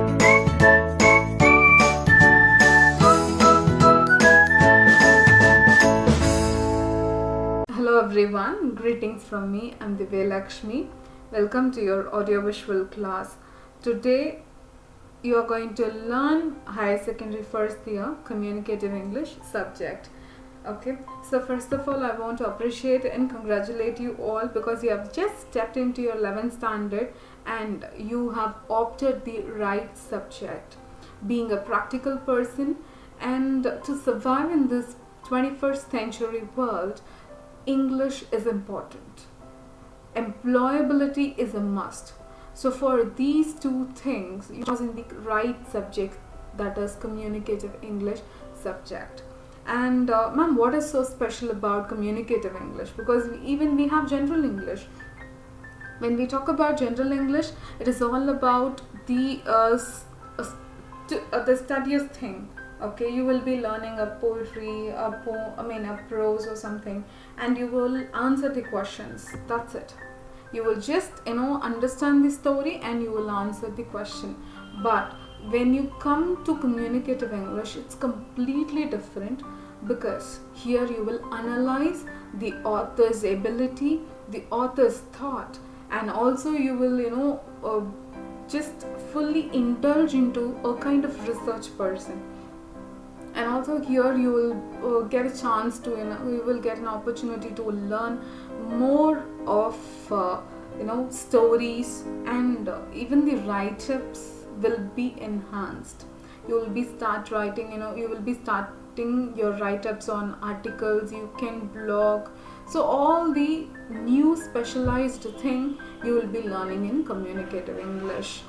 Hello everyone, greetings from me. I'm Divya Lakshmi. Welcome to your audiovisual class. Today you are going to learn higher secondary first year communicative English subject. Okay, so first of all I want to appreciate and congratulate you all because you have just stepped into your 11th standard and you have opted the right subject. Being a practical person and to survive in this 21st century world, English is important. Employability is a must. So for these two things, you chose in the right subject, that is communicative English subject. And ma'am, what is so special about communicative English? Because we have general English. When we talk about general English, it is all about the studious thing. Okay, you will be learning a poetry, a prose or something, and you will answer the questions. That's it. You will just understand the story and you will answer the question. But when you come to communicative English, it's completely different because here you will analyze the author's ability, the author's thought, and also you will just fully indulge into a kind of research person. And also here you will get a chance to you will get an opportunity to learn more of stories, and even the write-ups will be enhanced. You will be starting your write-ups on articles, you can blog. So all the new specialized thing you will be learning in communicative English.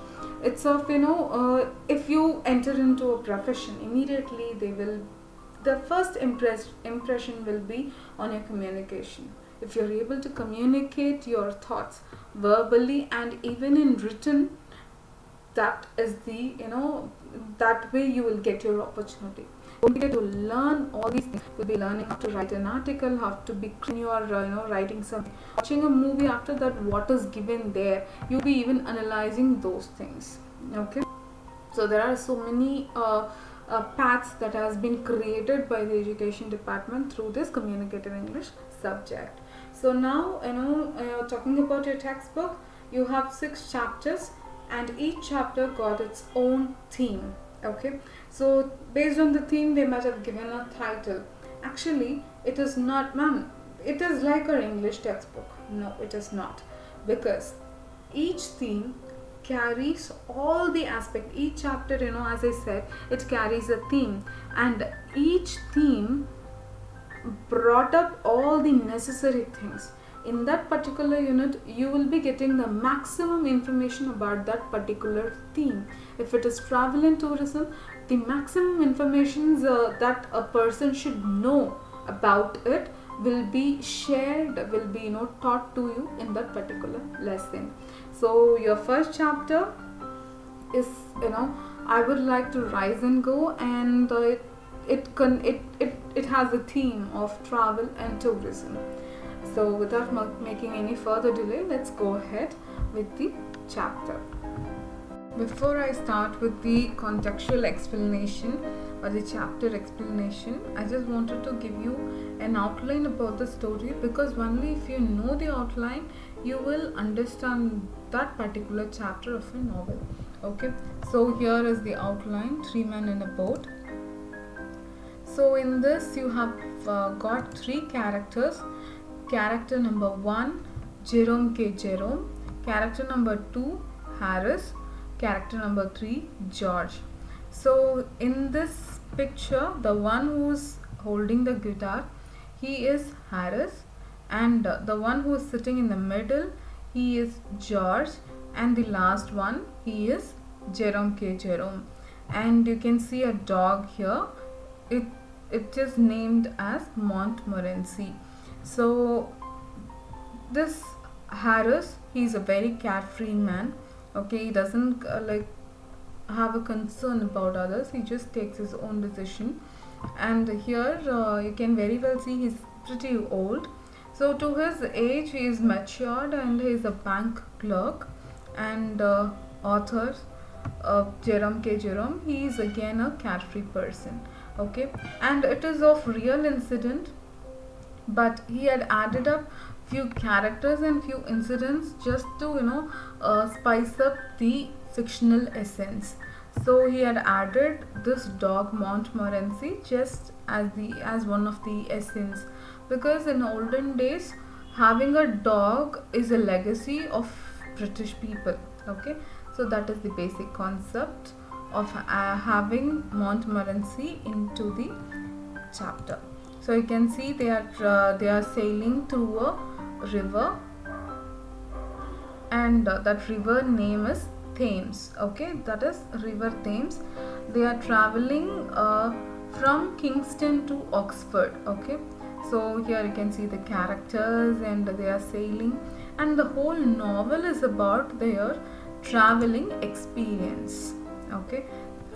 It's of if you enter into a profession, immediately the first impression will be on your communication. If you're able to communicate your thoughts verbally and even in written, that is that way you will get your opportunity. You get to learn all these things. You'll be learning how to write an article, how to be you are writing something, watching a movie. After that, what is given there, you'll be even analyzing those things. Okay, so there are so many paths that has been created by the education department through this communicative English subject. So now talking about your textbook, you have 6 chapters and each chapter got its own theme. Okay, so based on the theme they might have given a title. Actually it is not, ma'am, it is like our English textbook. No, it is not, because each theme carries all the aspect. Each chapter, as I said, it carries a theme, and each theme brought up all the necessary things. In that particular unit, you will be getting the maximum information about that particular theme. If it is travel and tourism, the maximum information that a person should know about it will be shared, will be taught to you in that particular lesson. So your first chapter is I would like to rise and go, and it has a theme of travel and tourism. So without making any further delay, let's go ahead with the chapter. Before I start with the contextual explanation or the chapter explanation, I just wanted to give you an outline about the story, because only if you know the outline, you will understand that particular chapter of a novel. Okay, so here is the outline: 3 men in a boat. So in this you have got 3 characters. Character number 1, Jerome K. Jerome. Character number 2, Harris. Character number 3, George. So in this picture, the one who is holding the guitar, he is Harris, and the one who is sitting in the middle, he is George, and the last one, he is Jerome K. Jerome. And you can see a dog here. It is named as Montmorency. So this Harris, he is a very carefree man. Okay, he doesn't have a concern about others. He just takes his own decision. And here you can very well see he's pretty old. So to his age, he is matured and he is a bank clerk and author. Jerome K. Jerome, he is again a carefree person. Okay, and it is of real incident, but he had added up few characters and few incidents just to spice up the fictional essence. So he had added this dog Montmorency just as one of the essence, because in olden days having a dog is a legacy of British people. Okay, so that is the basic concept of having Montmorency into the chapter. So you can see they are sailing through a river, and that river name is Thames. Okay, that is river Thames. They are traveling from Kingston to Oxford. Okay, so here you can see the characters and they are sailing, and the whole novel is about their traveling experience. Okay,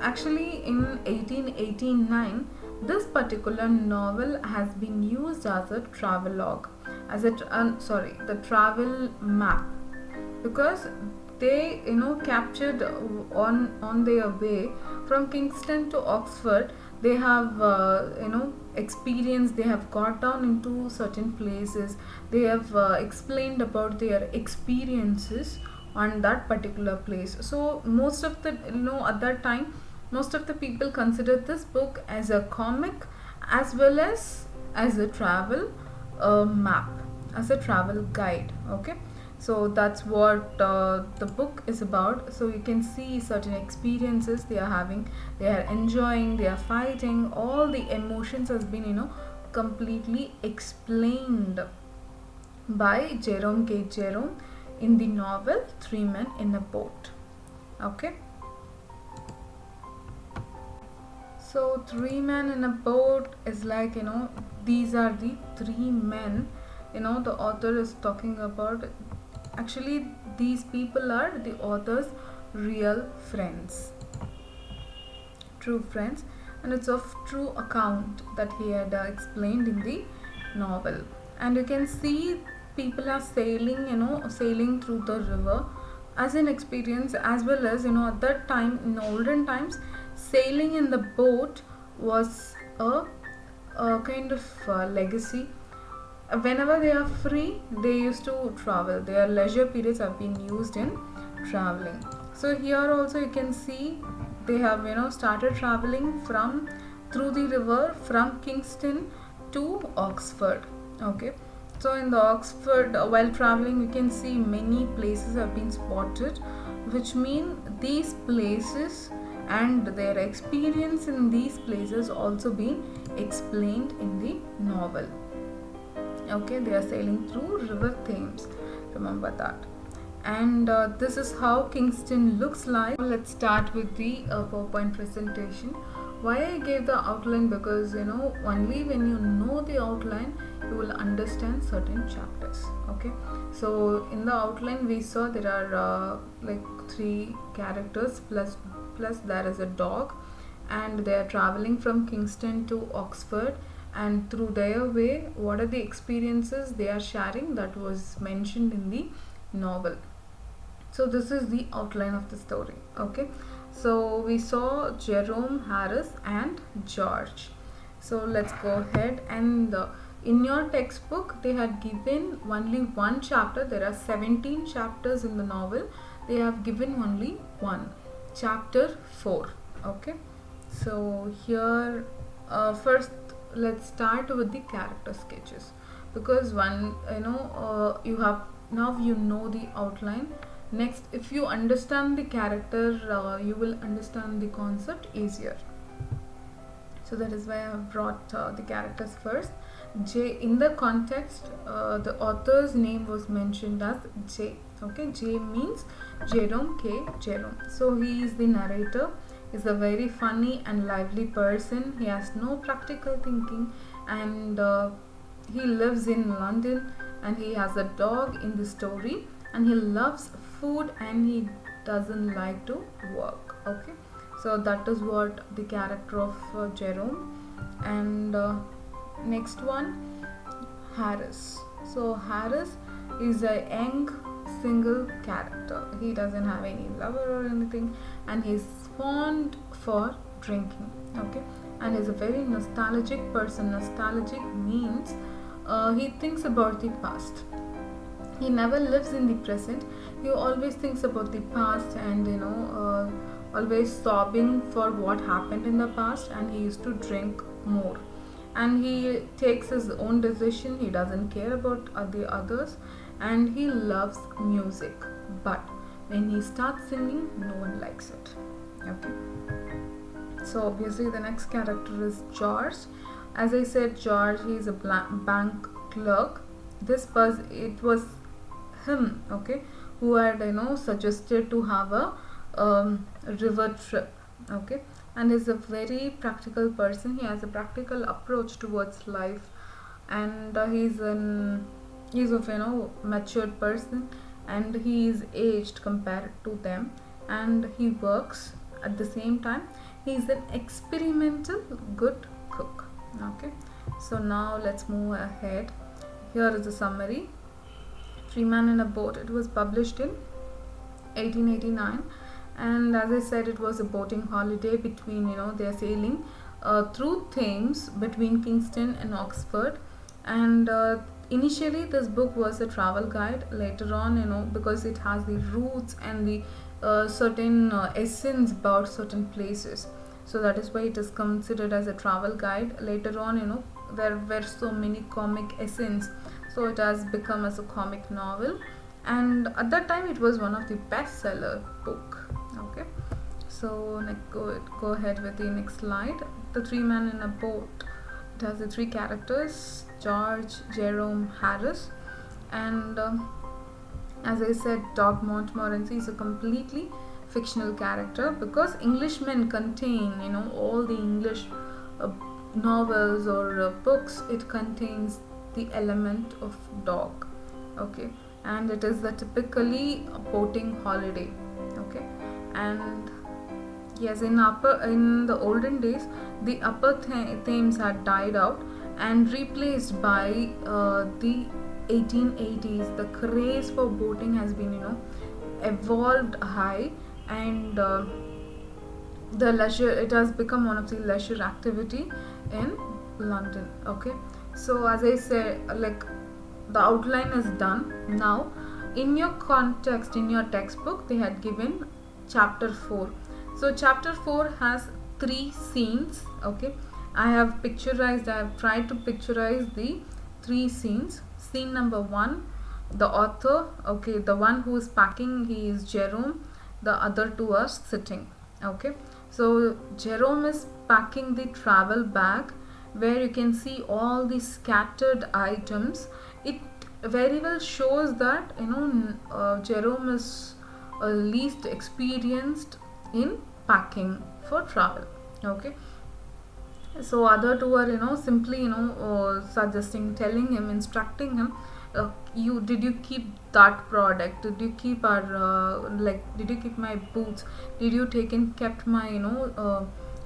actually in 1889 this particular novel has been used as a travelogue, as a the travel map, because they captured on their way from Kingston to Oxford. They have experienced, they have got down into certain places, they have explained about their experiences on that particular place. So most of the at that time most of the people considered this book as a comic as well as a travel map, as a travel guide. Okay, so that's what the book is about. So you can see certain experiences they are having, they are enjoying, they are fighting, all the emotions has been completely explained by Jerome K. Jerome in the novel Three Men in a Boat. Okay, so Three Men in a Boat is like these are the three men the author is talking about. Actually these people are the author's real friends, true friends, and it's of true account that he had explained in the novel. And you can see people are sailing through the river as an experience, as well as at that time, in olden times, sailing in the boat was a kind of legacy. Whenever they are free, they used to travel. Their leisure periods have been used in traveling. So here also you can see they have started traveling from through the river from Kingston to Oxford. Okay, so in the Oxford, while traveling, you can see many places have been spotted, which mean these places and their experience in these places also being explained in the novel. Okay, they are sailing through river Thames, remember that. And this is how Kingston looks like. Let's start with the PowerPoint presentation. Why I gave the outline, because only when you know the outline you will understand certain chapters. Okay, so in the outline we saw there are like three characters plus there is a dog, and they are traveling from Kingston to Oxford, and through their way what are the experiences they are sharing, that was mentioned in the novel. So this is the outline of the story. Okay, so we saw Jerome, Harris and George. So let's go ahead, and in your textbook they had given only one chapter. There are 17 chapters in the novel, they have given only one, chapter 4. Okay, so here first let's start with the character sketches, because one you have now you know the outline. Next, if you understand the character, you will understand the concept easier. So that is why I have brought the characters first. J, in the context, the author's name was mentioned as J. Okay, J means Jerome K. Jerome. So he is the narrator. Is a very funny and lively person. He has no practical thinking, and he lives in London, and he has a dog in the story, and he loves food, and he doesn't like to work. Okay, so that is what the character of Jerome. And next one, Harris. So Harris is a young single character. He doesn't have any lover or anything, and he's fond for drinking. Okay, and he's a very nostalgic person. Nostalgic means he thinks about the past. He never lives in the present. He always thinks about the past, and always sobbing for what happened in the past, and he used to drink more. And he takes his own decision. He doesn't care about the others, and he loves music. But when he starts singing, no one likes it. Okay. So obviously the next character is George. As I said, George, he is a bank clerk. It was him, okay, who had suggested to have a river trip. Okay, and is a very practical person. He has a practical approach towards life, and he's of matured person, and he is aged compared to them, and he works at the same time. He is an experimental good cook. Okay, so now let's move ahead. Here is a summary. Three Men in a Boat. It was published in 1889, and as I said, it was a boating holiday between they're sailing through Thames between Kingston and Oxford. And initially this book was a travel guide. Later on, because it has the roots and the certain essence about certain places, so that is why it is considered as a travel guide. Later on, there were so many comic essence, so it has become as a comic novel, and at that time it was one of the bestseller book. Okay, so go ahead with the next slide. The Three Men in a Boat. It has the three characters: George, Jerome, Harris. And as I said, Dog Montmorency is a completely fictional character, because Englishmen contain all the English novels or books. It contains the element of dog. Okay, and it is a typically a boating holiday. Okay, and yes, in the olden days, the upper Thames had died out and replaced by the 1880s. The craze for boating has been evolved high, and the leisure, it has become one of the leisure activity in London. Okay, so as I said, the outline is done. Now in your context, in your textbook, they had given chapter 4. So chapter 4 has 3 scenes. Okay, I have tried to picturize the 3 scenes. Scene number 1, the author, okay, the one who is packing, he is Jerome. The other 2 are sitting. Okay, so Jerome is packing the travel bag, where you can see all the scattered items. It very well shows that Jerome is least experienced in packing for travel. Okay, so other 2 are simply suggesting, telling him, instructing him, did you keep that product, did you keep our did you keep my boots, did you kept my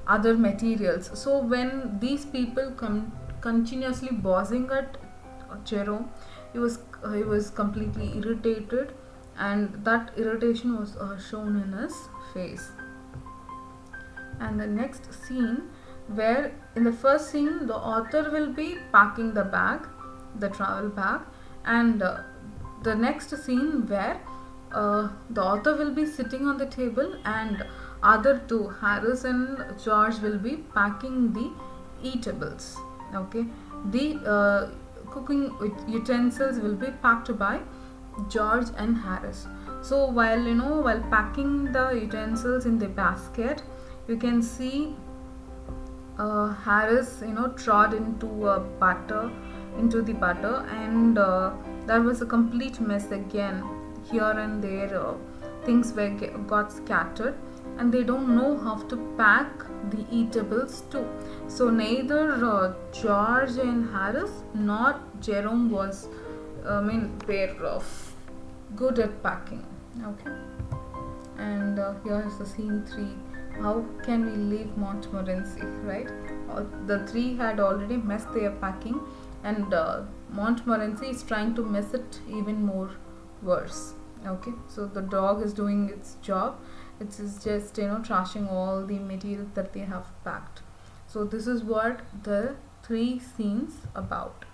other materials. So when these people come continuously bossing at Jerome, he was completely irritated, and that irritation was shown in his face. And the next scene, where in the first scene the author will be packing the bag, the travel bag, and the next scene where the author will be sitting on the table, and other 2, Harris and George, will be packing the eatables. Okay, the cooking utensils will be packed by George and Harris. So while packing the utensils in the basket, you can see Harris trod into the butter, and that was a complete mess again. Here and there things got scattered, and they don't know how to pack the eatables too. So neither George and Harris nor Jerome was were good at packing. Okay, and here is the scene 3. How can we leave Montmorency, right? The 3 had already messed their packing, and Montmorency is trying to mess it even more worse. Okay, so the dog is doing its job. It's just trashing all the material that they have packed. So this is what the three scenes about.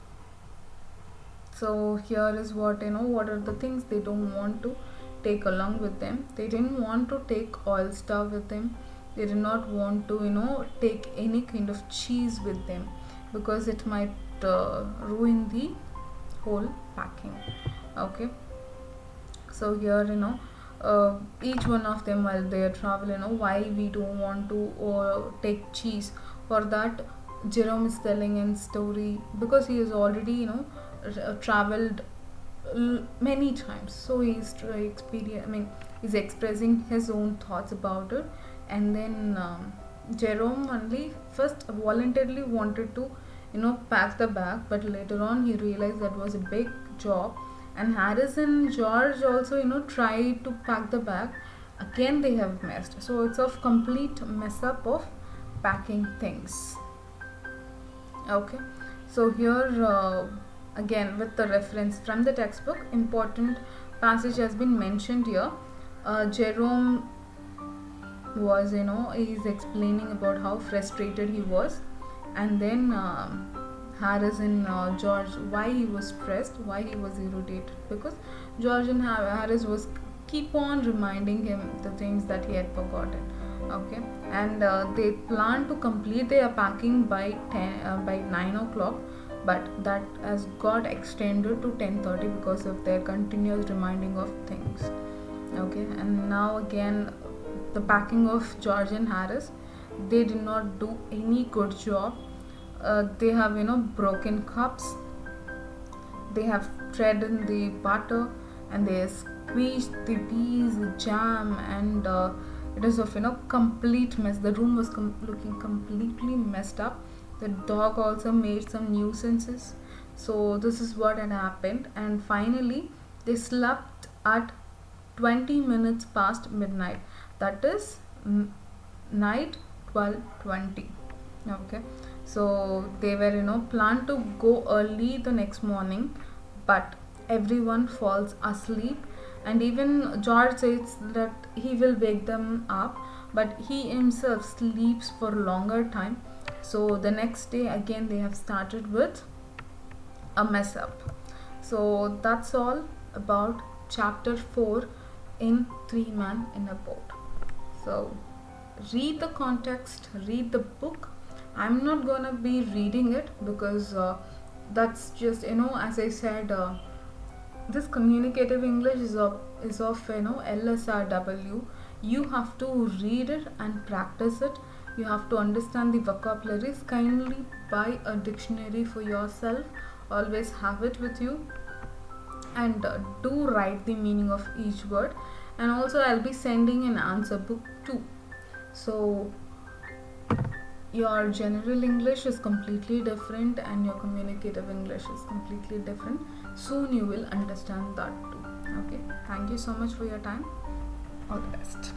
So here is what are the things they don't want to take along with them. They didn't want to take oil stuff with them. They did not want to take any kind of cheese with them, because it might ruin the whole packing. Okay, so here each one of them, while they travel, why we don't want to take cheese. For that, Jerome is telling a story, because he has already traveled many times, so he's expressing his own thoughts about it. And then Jerome only first voluntarily wanted to pack the bag, but later on he realized that was a big job. And Harris and George also tried to pack the bag. Again they have messed, so it's a complete mess up of packing things. Okay, so here again with the reference from the textbook, important passage has been mentioned here. Jerome was he's explaining about how frustrated he was. And then Harris and George, why he was stressed, why he was irritated, because George and Harris was keep on reminding him the things that he had forgotten. Okay, and they plan to complete their packing by 9 o'clock, but that has got extended to 10:30 because of their continuous reminding of things. Okay, and now again the packing of George and Harris, they did not do any good job. They have broken cups, they have trodden the butter, and they squeezed the peas, the jam, and it is of complete mess. The room was looking completely messed up. The dog also made some nuisances. So this is what had happened, and finally they slept at 20 minutes past midnight. That is night 12:20. Okay, so they were planned to go early the next morning, but everyone falls asleep. And even George says that he will wake them up, but he himself sleeps for longer time. So the next day again they have started with a mess up. So that's all about chapter 4 in Three Man in a Boat. So read the context, read the book. I'm not gonna be reading it because that's just as I said, this communicative English is of LSRW. You have to read it and practice it. You have to understand the vocabularies. Kindly buy a dictionary for yourself. Always have it with you, and do write the meaning of each word. And also I'll be sending an answer book too. So your general English is completely different and your communicative English is completely different. Soon you will understand that too. Okay, thank you so much for your time. All the best.